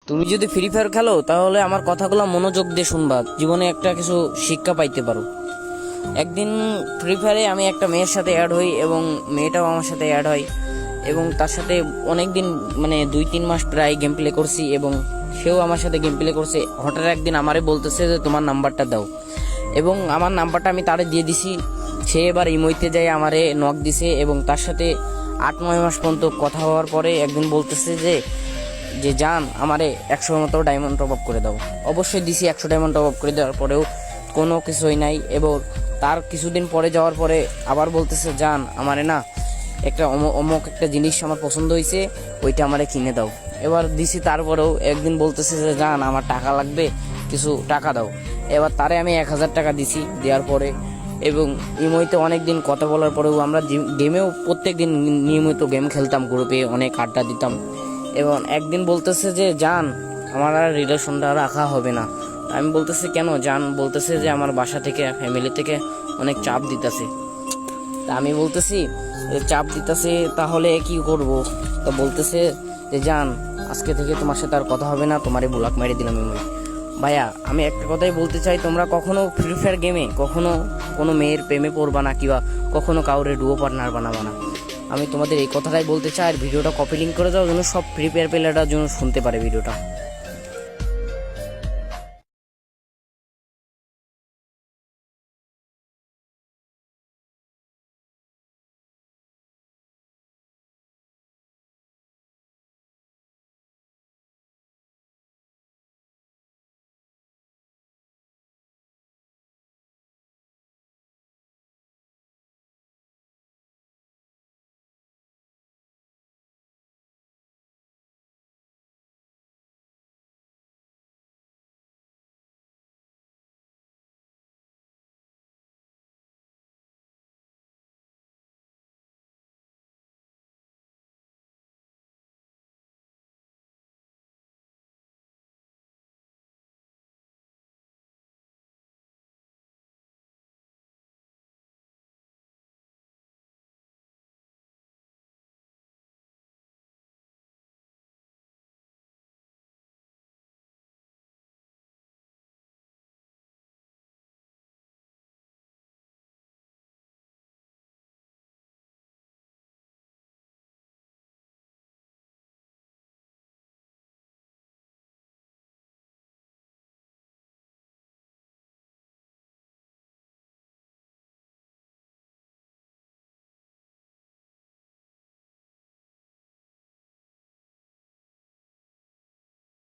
তুমি যদি free fire খেলো তাহলে আমার কথাগুলো মনোযোগ দিয়ে শুনবা, জীবনে একটা কিছু শিক্ষা পাইতে পারো। একদিন ফ্রি ফায়ারে আমি একটা মেয়ের সাথে অ্যাড হই এবং মেয়েটাও আমার সাথে অ্যাড হয় এবং তার সাথে অনেক দিন মানে 2-3 মাস প্রায় গেম প্লে করছি এবং সেও আমার সাথে গেম প্লে করছে। হঠাৎ একদিন আমারে বলতেছে যে তোমার নাম্বারটা দাও, এবং আমার নাম্বারটা আমি তারে দিয়ে দিছি। সে এবার ইমোইতে যায় আমারে নক দিছে এবং তার সাথে 8-9 মাস পর্যন্ত কথা হওয়ার পরে একদিন বলতেছে যে যে জান আমারে 100 মতো ডায়মন্ড টপ আপ করে দাও। অবশ্যই দিছি, 100 ডায়মন্ড টপ আপ করে দেওয়ার পরেও কোনো কিছুই নাই। এবং তার কিছুদিন পরে যাওয়ার পরে আবার বলতেছে জান আমারে না একটা অমুক একটা জিনিস আমার পছন্দ হয়েছে, ওইটা আমারে কিনে দাও। এবার দিছি, তারপরেও একদিন বলতেছে যে জান আমার টাকা লাগবে, কিছু টাকা দাও। এবার তারে আমি 1000 টাকা দিছি। দেওয়ার পরে এবং ইমোইতে অনেক দিন কথা বলার পরেও আমরা গেমেও প্রত্যেক দিন নিয়মিত গেম খেলতাম, গ্রুপে অনেক আড্ডা দিতাম। এবং একদিন বলতেছে যে জান আমার আর রিলেশনটা রাখা হবে না। আমি বলতেছি কেন? জান বলতেছে যে আমার বাসা থেকে ফ্যামিলি থেকে অনেক চাপ দিতেছে। তা আমি বলতেছি চাপ দিতেছে তাহলে কি করব? তা বলতেছে যে জান আজকে থেকে তোমার সাথে আর কথা হবে না, তোমারে ব্লক মেরে দিলাম। আমি ভাইয়া আমি একটা কথাই বলতে চাই, তোমরা কখনো ফ্রি ফায়ার গেমে কখনো কোনো মেয়ের প্রেমে পড়বা না, কিংবা কখনো কাউরে ডুও পার্টনার বানাবা না। আমি তোমাদের এই কথাটাই বলতে চাই। আর ভিডিওটা কপি লিঙ্ক করে দাও যেন সব ফ্রি ফায়ার প্লেয়াররা যেন শুনতে পারে ভিডিওটা।